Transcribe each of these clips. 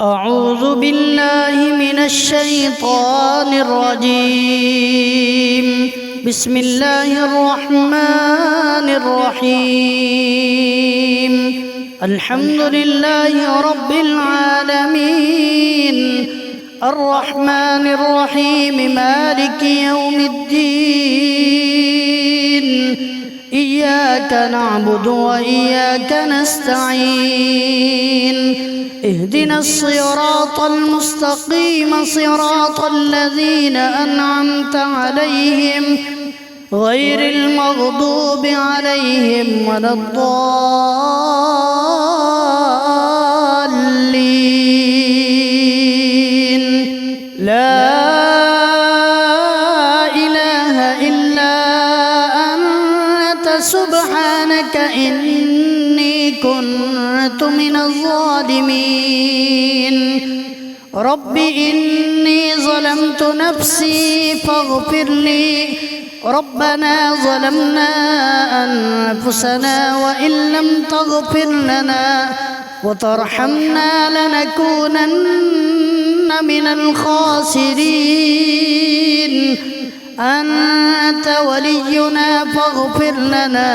أعوذ بالله من الشيطان الرجيم. بسم الله الرحمن الرحيم. الحمد لله رب العالمين، الرحمن الرحيم، مالك يوم الدين. إياك نعبد وإياك نستعين. اهدنا الصراط المستقيم، صراط الذين أنعمت عليهم غير المغضوب عليهم ولا الضالين. لا إله إلا أنت سبحانك إني كنت من الظالمين. رب إني ظلمت نفسي فاغفر لي. ربنا ظلمنا أنفسنا وإن لم تغفر لنا وترحمنا لنكونن من الخاسرين. أنت ولينا فاغفر لنا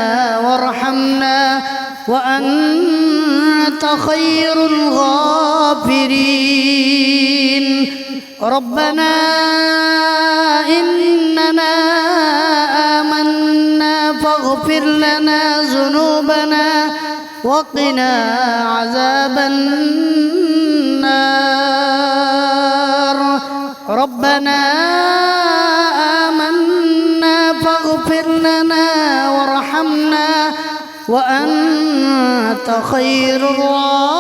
وارحمنا وأنت خير الغافرين. ربنا إننا آمنا فاغفر لنا ذنوبنا وقنا عذاب النار. ربنا آمنا فاغفر لنا وارحمنا وأنت خير الراحمين.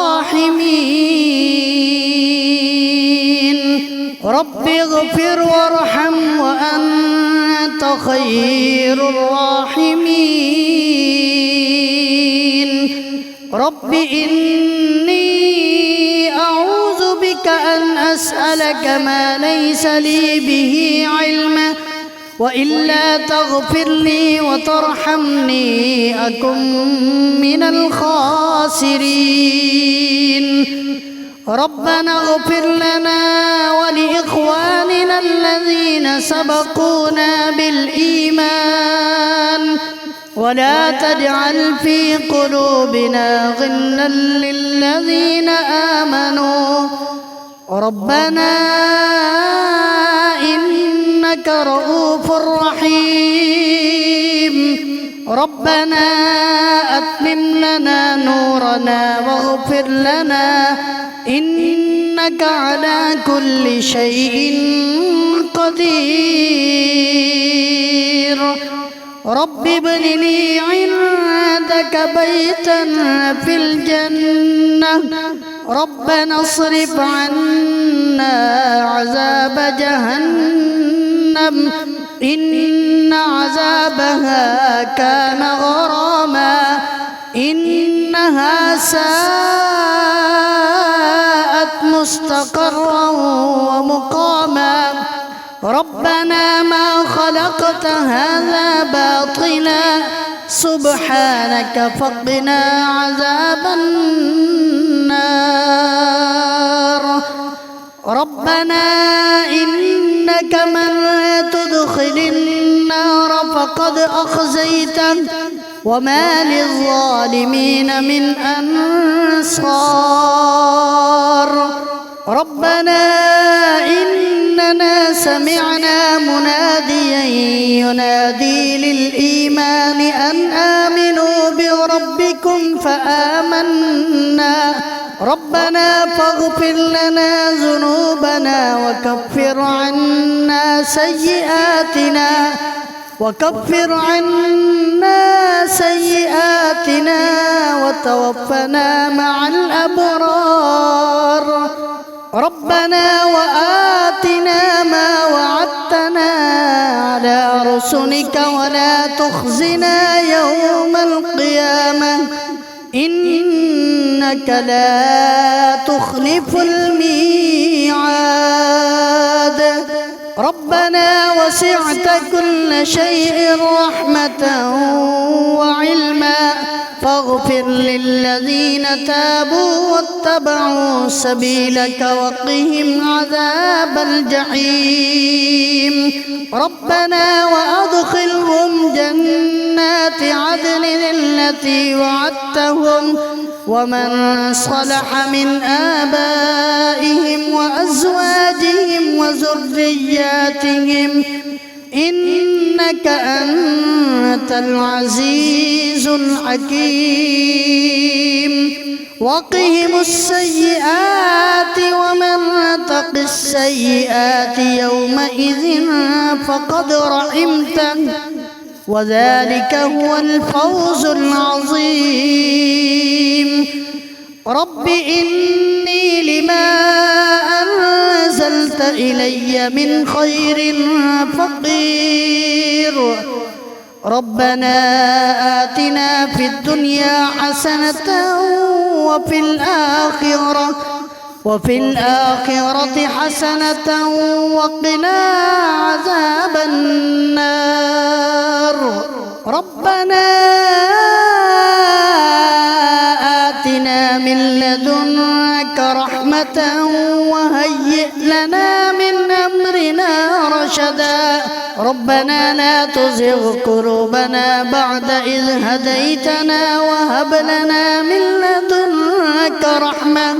رب اغفر وارحم وأنت خير الراحمين. رب إني أعوذ بك أن أسألك ما ليس لي به علم، وإلا تغفر لي وترحمني أكن من الخاسرين. ربنا اغفر لنا ولإخواننا الذين سبقونا بالإيمان ولا تجعل في قلوبنا غلا للذين آمنوا ربنا إنك رؤوف رحيم. ربنا أتمم لنا نورنا واغفر لنا إنك على كل شيء قدير. رب ابن لي عندك بيتا في الجنة. ربنا اصرف عنا عذاب جهنم إن عذابها كان غراما إنها ساءت مستقرا ومقاما. ربنا ما خلقت هذا باطلا سبحانك فقنا عذاب النار. ربنا إنك من تدخل النار فقد أخزيته وما للظالمين من أنصار. ربنا إننا سمعنا مناديا ينادي للإيمان أن آمنوا بربكم فآمنا. ربنا فاغفر لنا ذنوبنا وكفر عنا سيئاتنا وتوفنا مع الأبرار. ربنا وآتنا ما وعدتنا على رسلك ولا تخزنا يوم القيامة إنك لا تخلف الميعاد. ربنا وسعت كل شيء رحمة وعلما فاغفر للذين تابوا واتبعوا سبيلك وقهم عذاب الجحيم ربنا وأدخلهم جنات عدن التي وعدتهم ومن صلح من آبائهم وأزواجهم وذرياتهم إنك أنت العزيز الحكيم وقهم السيئات ومن تق السيئات يومئذ فقد رحمته وذلك هو الفوز العظيم رب إني لما أنزلت إلي من خير فقير ربنا آتنا في الدنيا حسنة وفي الآخرة حسنة وقنا عذاب النار ربنا آتنا من لدنك رحمة وهيئ لنا من أمرنا رشدا ربنا لا تزغ قلوبنا بعد إذ هديتنا وهب لنا من لدنك رحمة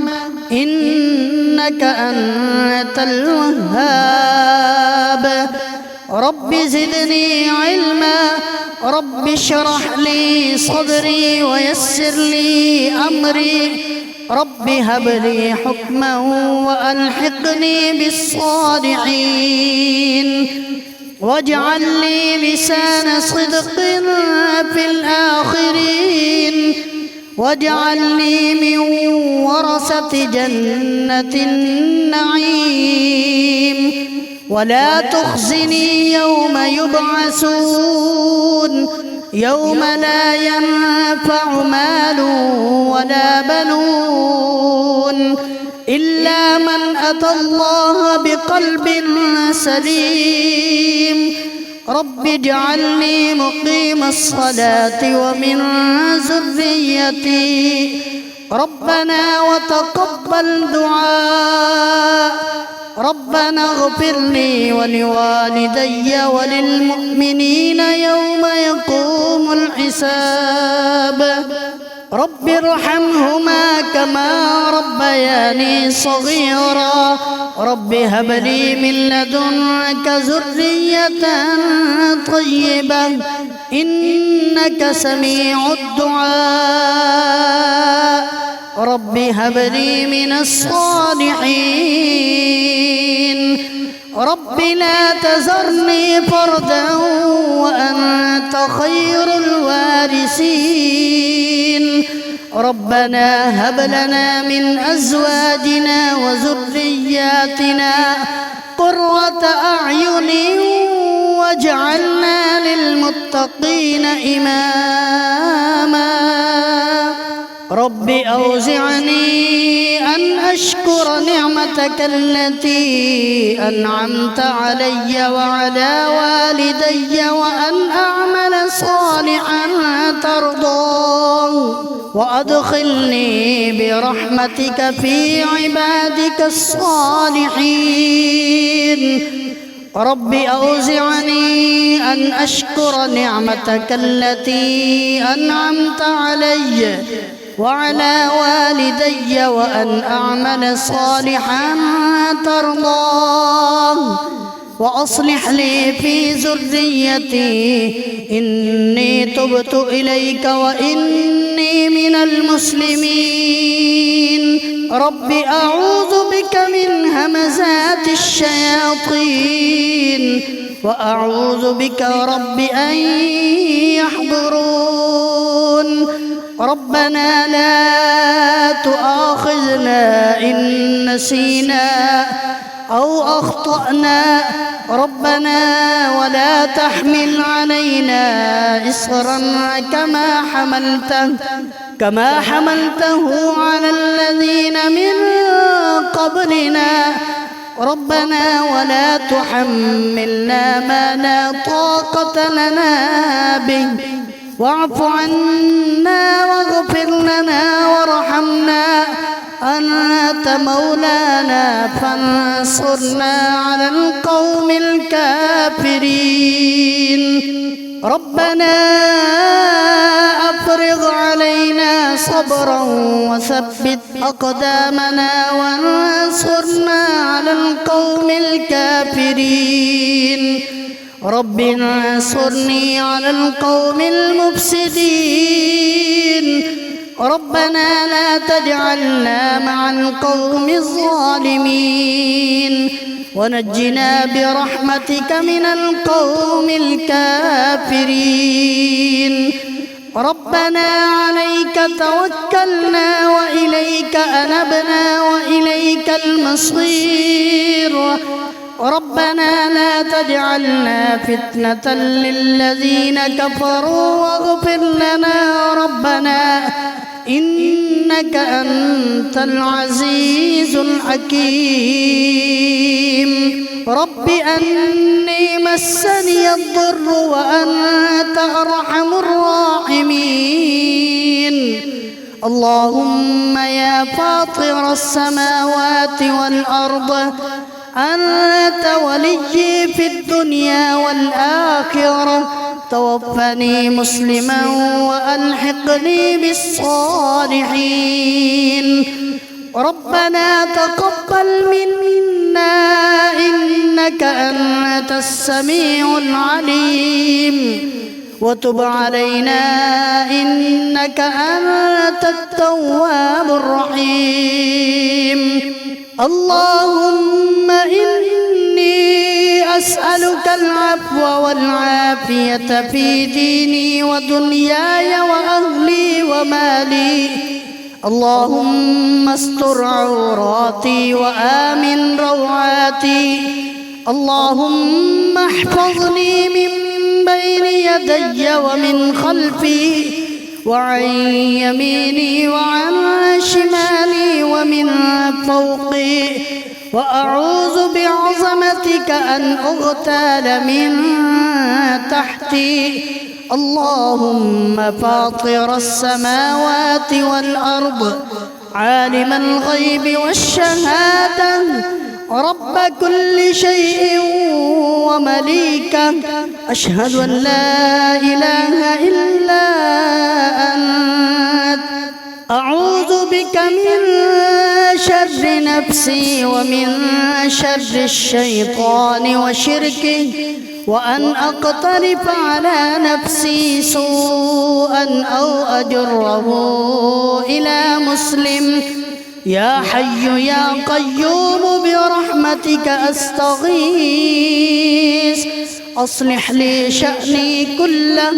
إنك أنت الوهاب رب زدني علما رب اشرح لي صدري ويسر لي أمري رب هب لي حكما وألحقني بالصالحين واجعل لي لسان صدق في الآخرين واجعلني من ورثة جنة النعيم ولا تخزني يوم يبعثون يوم لا ينفع مال ولا بنون إلا من أتى الله بقلب سليم رب اجعلني مقيم الصلاة ومن ذريتي ربنا وتقبل دعاء ربنا اغفر لي ولوالدي وللمؤمنين يوم يقوم الحساب رب ارحمهما كما ربياني صغيرا رب هب لي من لدنك ذرية طيبة إنك سميع الدعاء رب هب لي من الصالحين رب لا تذرني فردا وأنت خير الوارثين ربنا هب لنا من أزواجنا وذرياتنا قرة أعين واجعلنا للمتقين إماما رب أوزعني أن أشكر نعمتك التي أنعمت علي وعلى والدي وأن أعمل صالحا ترضاه وأدخلني برحمتك في عبادك الصالحين رب أوزعني أن أشكر نعمتك التي أنعمت علي وعلى والدي وأن أعمل صالحا ترضاه وأصلح لي في ذريتي إني تبت إليك وإني من المسلمين رب أعوذ بك من همزات الشياطين وأعوذ بك رب أن يحضرون ربنا لا تؤاخذنا إن نسينا أو أخطأنا ربنا ولا تحمل علينا إصرا كما حملته على الذين من قبلنا ربنا ولا تحملنا ما لا طاقة لنا به واعف عنا واغفر لنا وارحمنا أنت مولانا فانصرنا على القوم الكافرين. ربنا أفرغ علينا صبرا وثبت أقدامنا وانصرنا على القوم الكافرين. رب انصرني على القوم المفسدين. ربنا لا تجعلنا مع القوم الظالمين ونجنا برحمتك من القوم الكافرين. ربنا عليك توكلنا وإليك أنبنا وإليك المصير. ربنا لا تجعلنا فتنة للذين كفروا واغفر لنا ربنا إنك أنت العزيز الحكيم. رب أني مسني الضر وأنت أرحم الراحمين. اللهم يا فاطر السماوات والأرض أنت وليي في الدنيا والآخرة توفني مسلما وألحقني بالصالحين. ربنا تقبل منا إنك أنت السميع العليم وتب علينا إنك أنت التواب الرحيم. اللهم إني أسألك العفو والعافية في ديني ودنياي وأهلي ومالي. اللهم استر عوراتي وآمن روعاتي. اللهم احفظني من بين يدي ومن خلفي وعن يميني وعن شمالي ومن فوقي وأعوذ بعظمتك أن أغتال من تحتي. اللهم فاطر السماوات والأرض عالم الغيب والشهادة رب كل شيء ومليكه أشهد أن لا إله إلا أنت أعوذ بك من شر نفسي ومن شر الشيطان وشركه وأن أقترف على نفسي سوءا أو أجره إلى مسلم. يا حي يا قيوم برحمتك أستغيث. أصلح لي شأني كله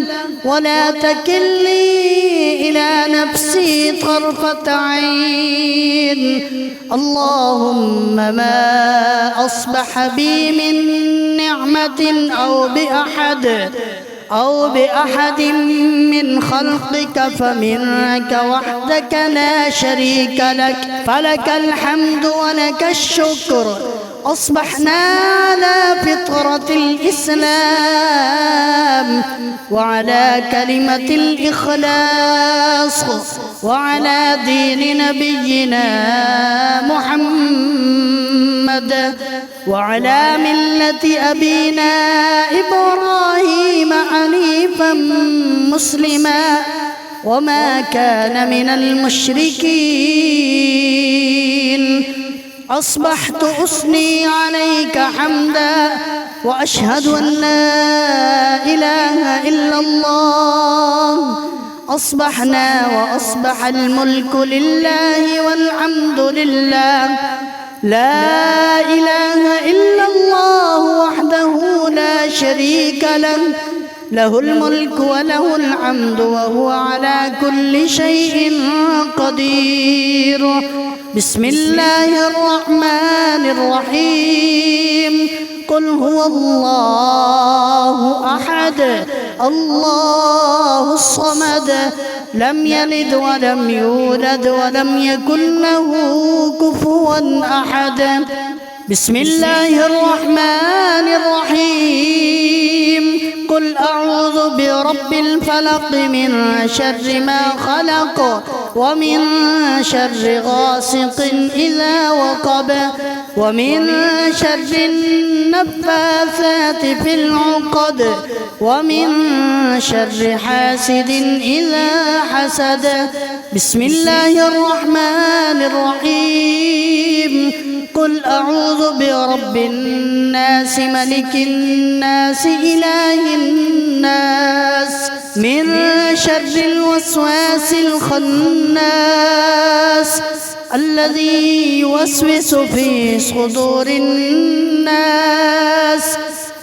ولا تكلني إلى نفسي طرفة عين. اللهم ما أصبح بي من نعمة أو بأحد من خلقك فمنك وحدك لا شريك لك فلك الحمد ولك الشكر. أصبحنا على فطرة الإسلام وعلى كلمة الإخلاص وعلى دين نبينا محمد وعلى ملة أبينا إبراهيم حنيفا مسلما وما كان من المشركين. أصبحت أثني عليك حمدا وأشهد أن لا إله إلا الله. أصبحنا وأصبح الملك لله والحمد لله. لا إله إلا الله وحده لا شريك له له الملك وله الحمد وهو على كل شيء قدير. بسم الله الرحمن الرحيم. قل هو الله أحد الله الصمد لم يلد ولم يولد ولم يكن له كفوا أحد. بسم الله الرحمن الرحيم قل أعوذ برب الفلق من شر ما خلق ومن شر غاسق إذا وقب ومن شر النفاثات في العقد ومن شر حاسد إذا حسد بسم الله الرحمن الرحيم قل أعوذ برب الناس ملك الناس إله الناس من شر الوسواس الخناس الذي يوسوس في صدور الناس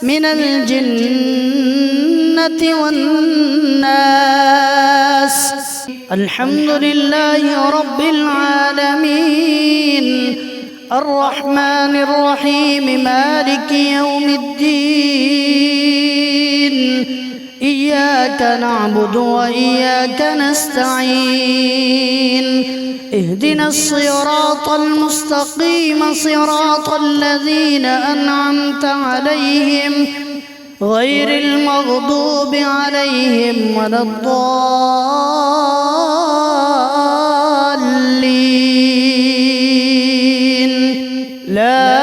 من الجنة والناس الحمد لله رب العالمين الرحمن الرحيم مالك يوم الدين إياك نعبد وإياك نستعين اهدنا الصراط المستقيم صراط الذين أنعمت عليهم غير المغضوب عليهم ولا الضالين لا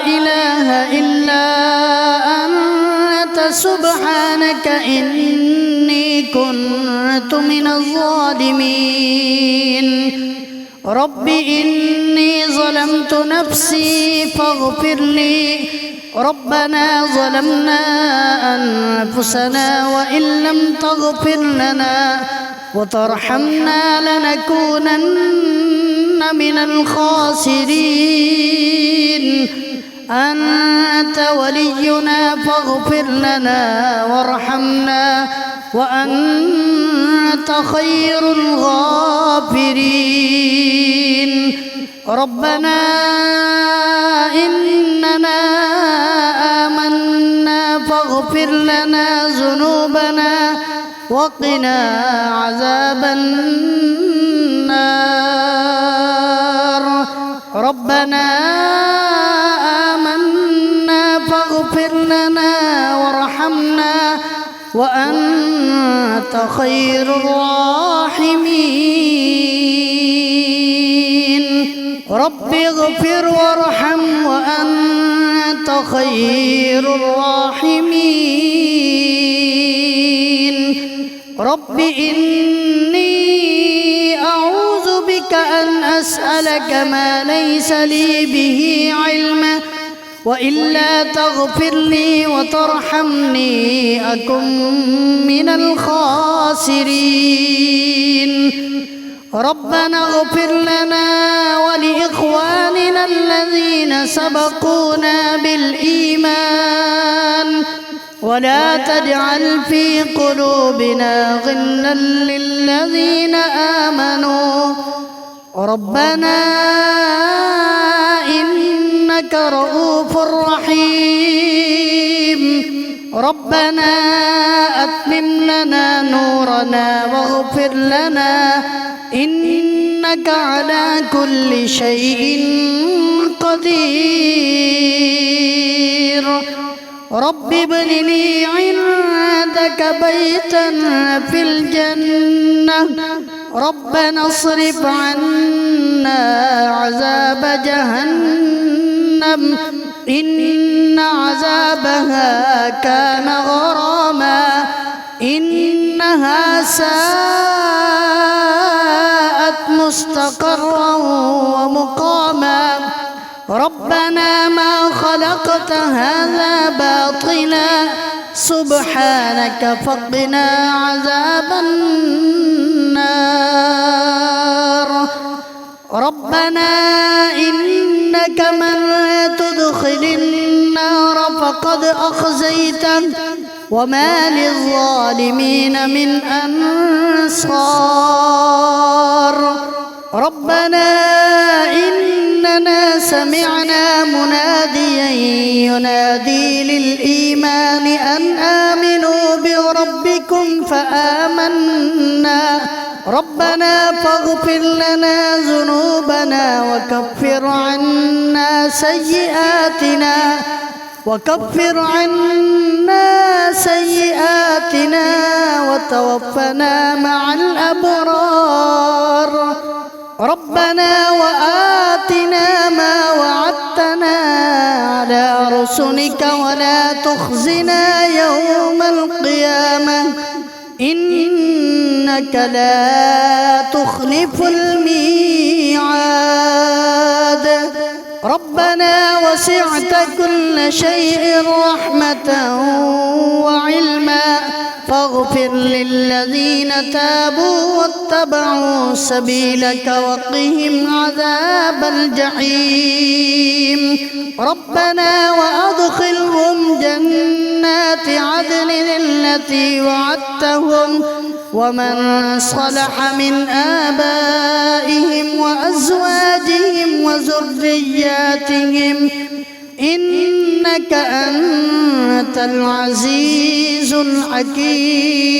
إله إلا أنت سبحانك إني كنت من الظالمين رب إني ظلمت نفسي فاغفر لي ربنا ظلمنا أنفسنا وإن لم تغفر لنا وترحمنا لنكونن من الخاسرين أنت ولينا فاغفر لنا وارحمنا وأنت خير الغافرين ربنا إننا آمنا فاغفر لنا ذنوبنا وقنا عذاب النار ربنا آمنا فاغفر لنا وارحمنا وأنت خير الراحمين رب اغفر وارحم وأنت خير الراحمين رب إني أعوذ بك أن أسألك ما ليس لي به علم وإلا تغفر لي وترحمني أكن من الخاسرين ربنا اغفر لنا ولإخواننا الذين سبقونا بالإيمان ولا تجعل في قلوبنا غلا للذين آمنوا ربنا إنك رؤوف رحيم ربنا أتمم لنا نورنا واغفر لنا إنك على كل شيء قدير رب ابن لي عندك بيتا في الجنة ربنا اصرف عنا عذاب جهنم إن عذابها كان غراما إنها ساءت مستقرا ومقاما ربنا ما خلقت هذا باطلا سبحانك فقنا عذاب النار ربنا إنك من تدخل النار فقد أخزيته وما للظالمين من أنصار ربنا إننا سمعنا مناديا ينادي للإيمان أن آمنوا بربكم فآمنا ربنا فاغفر لنا ذنوبنا وكفر عنا سيئاتنا وتوفنا مع الأبرار. ربنا وآتنا ما وعدتنا على رسلك ولا تخزنا يوم القيامة إنك لا تخلف الميعاد. ربنا وسعت كل شيء رحمة وعلما فاغفر للذين تابوا واتبعوا سبيلك وقهم عذاب الجحيم. ربنا وأدخلهم جنات عدن التي وعدتهم ومن صلح من آبائهم وأزواجهم وذرياتهم إنك أنت العزيز الحكيم.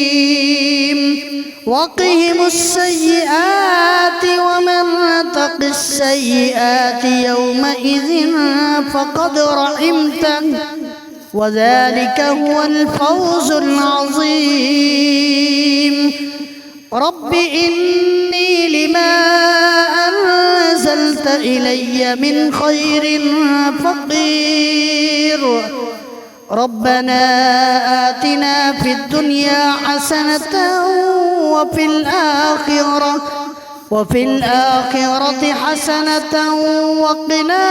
وقهم السيئات ومن تق السيئات يومئذ فقد رحمته وذلك هو الفوز العظيم. رب إني لما أنزلت إلي من خير فقير. ربنا آتنا في الدنيا حسنة وفي الآخرة حسنة وقنا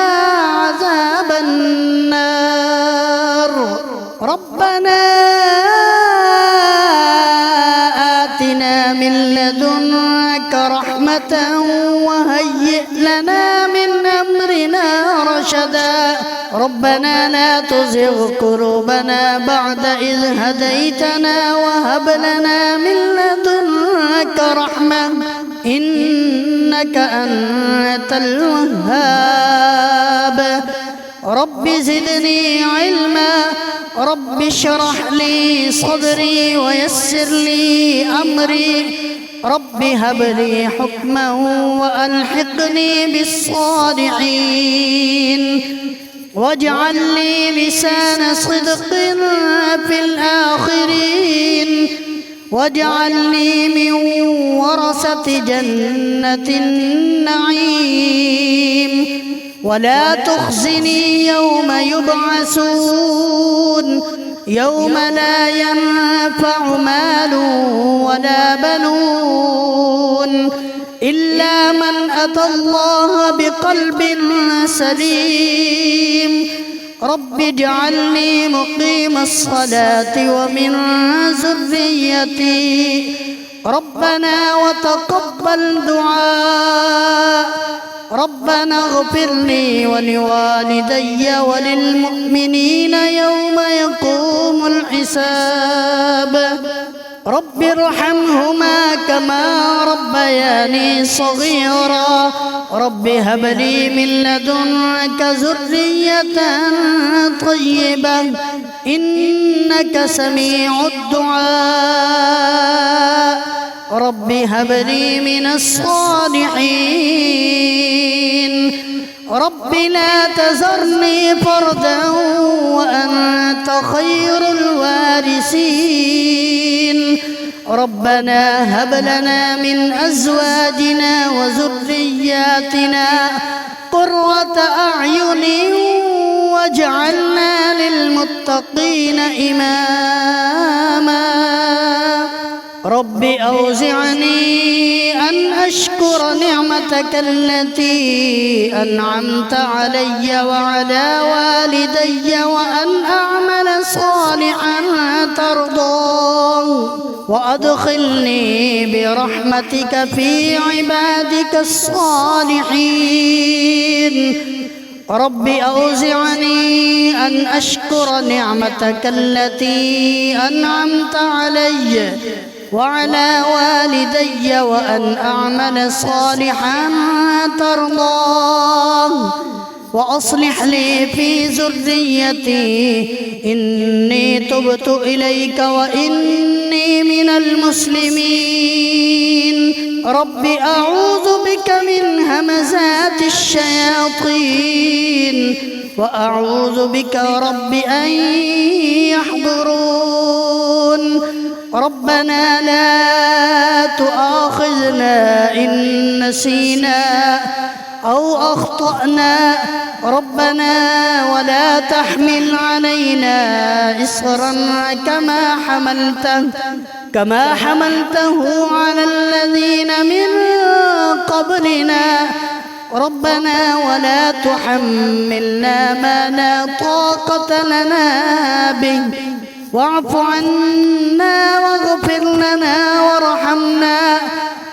عذاب النار. ربنا آتنا من لدنك رحمة وهيئ لنا من أمرنا رشدا. ربنا لا تزغ قلوبنا بعد إذ هديتنا وهب لنا من لدنك رحمة إنك أنت الوهاب. رب زدني علما. رب اشرح لي صدري ويسر لي أمري. رب هب لي حكما وألحقني بالصالحين واجعل لي لسان صدق في الآخرين واجعلني من ورثة جنة النعيم ولا تخزني يوم يبعثون يوم لا ينفع مال ولا بنون إلا من أتى الله بقلب سليم. رب اجعلني مقيم الصلاة ومن ذريتي ربنا وتقبل دعاء. ربنا اغفر لي ولوالدي وللمؤمنين يوم يقوم الحساب. رب ارحمهما كما ربياني صغيرا. رب هب لي من لدنك ذرية طيبة إنك سميع الدعاء. رب هب لي من الصالحين. رب لا تذرني فردا وأنت خير الوارثين. ربنا هب لنا من أزواجنا وذرياتنا قرة أعين واجعلنا للمتقين إماما. رب أوزعني أن أشكر نعمتك التي أنعمت علي وعلى والدي وأن أعمل صالحا ترضاه وأدخلني برحمتك في عبادك الصالحين. رب أوزعني أن أشكر نعمتك التي أنعمت علي وعلى والدي وأن أعمل صالحا ترضاه وأصلح لي في ذريتي إني تبت إليك وإني من المسلمين. رب أعوذ بك من همزات الشياطين وأعوذ بك رب أن يحضرون ربنا لا تؤاخذنا إن نسينا أو أخطأنا ربنا ولا تحمل علينا إصرا كما حملته على الذين من قبلنا ربنا ولا تحملنا ما لا طاقة لنا به واعف عنا واغفر لنا وارحمنا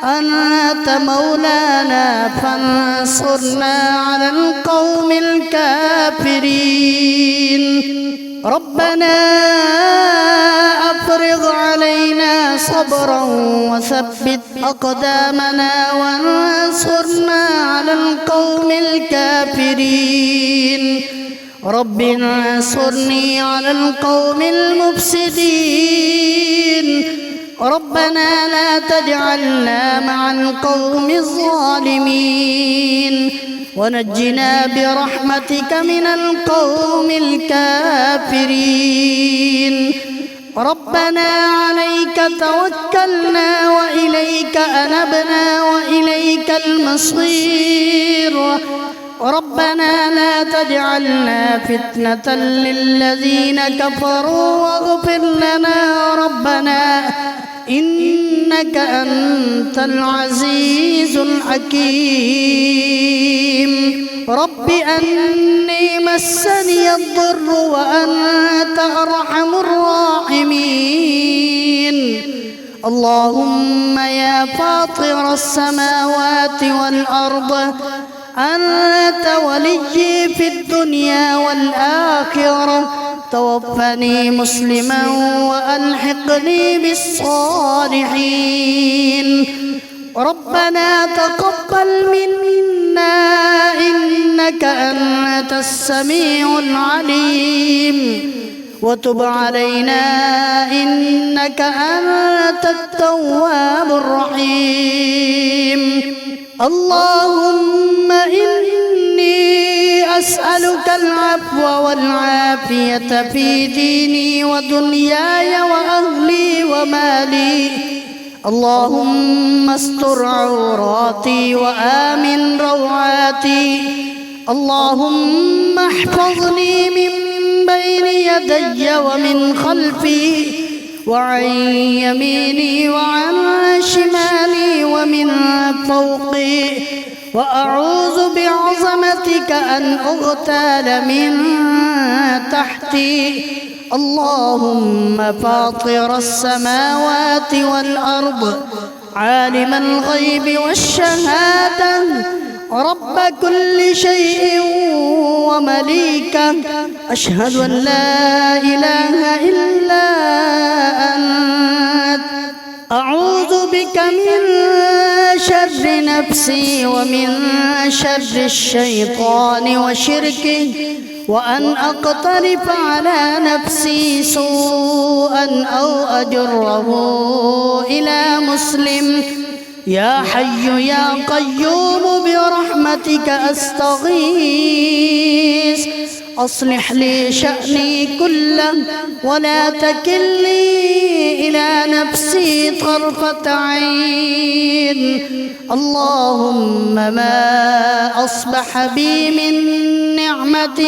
أنت مولانا فانصرنا على القوم الكافرين ربنا أفرغ علينا صبرا وثبت أقدامنا وانصرنا على القوم الكافرين رب انصرني على القوم المفسدين ربنا لا تجعلنا مع القوم الظالمين ونجنا برحمتك من القوم الكافرين ربنا عليك توكلنا وإليك أنبنا وإليك المصير ربنا لا تجعلنا فتنة للذين كفروا واغفر لنا ربنا إنك أنت العزيز الحكيم رب أني مسني الضر وأنت أرحم الراحمين اللهم يا فاطر السماوات والأرض أنت وليي في الدنيا والآخرة توفني مسلما وألحقني بالصالحين ربنا تقبل منا إنك أنت السميع العليم وتب علينا إنك أنت التواب الرحيم اللهم إني أسألك العفو والعافية في ديني ودنياي وأهلي ومالي اللهم استر عوراتي وآمن روعاتي اللهم احفظني من بين يدي ومن خلفي وعن يميني وعن شمالي ومن فوقي وأعوذ بعظمتك أن أغتال من تحتي اللهم فاطر السماوات والأرض عالم الغيب والشهادة رب كل شيء ومليكه أشهد أن لا إله إلا أنت أعوذ بك من شر نفسي ومن شر الشيطان وشركه وأن أقترف على نفسي سوءا أو أجره إلى مسلم يا حي يا قيوم برحمتك أستغيث أصلح لي شأني كله ولا تكلني إلى نفسي طرفة عين اللهم ما أصبح بي من نعمة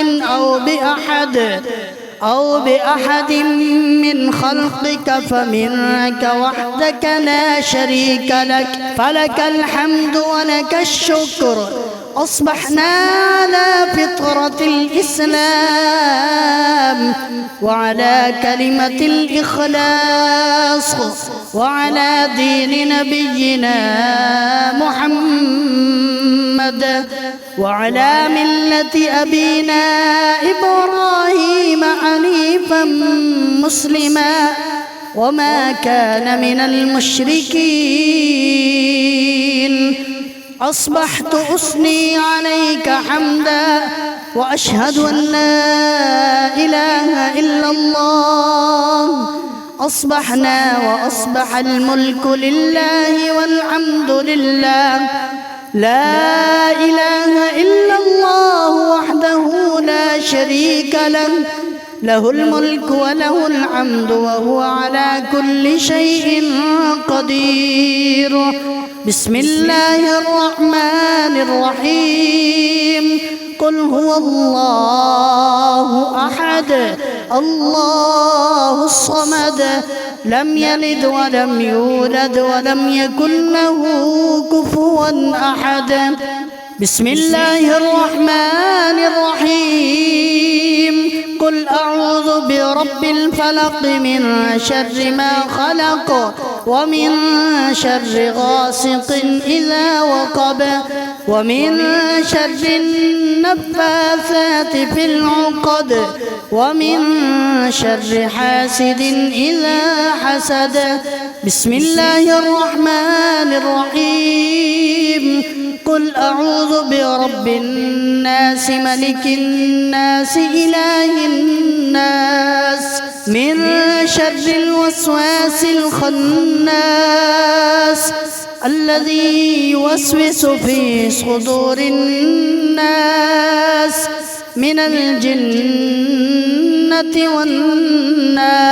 أو بأحد من خلقك فمنك وحدك لا شريك لك فلك الحمد ولك الشكر أصبحنا على فطرة الإسلام وعلى كلمة الإخلاص وعلى دين نبينا محمد وعلى ملة أبينا إبراهيم حنيفا مسلما وما كان من المشركين أصبحت أثني عليك حمدا وأشهد أن لا إله إلا الله أصبحنا وأصبح الملك لله والحمد لله، لا إله إلا الله وحده لا شريك له، له الملك وله الحمد وهو على كل شيء قدير. بسم الله الرحمن الرحيم. قل هو الله أحد الله الصمد لم يلد ولم يولد ولم يكن له كفوا أحد. بسم الله الرحمن الرحيم. قل أعوذ برب الفلق من شر ما خلق ومن شر غاسق إذا وقب ومن شر النفاثات في العقد ومن شر حاسد إذا حسد. بسم الله الرحمن الرحيم. قل أعوذ برب الناس ملك الناس إله الناس من شر الوسواس الخناس الذي يوسوس في صدور الناس من الجنة والناس.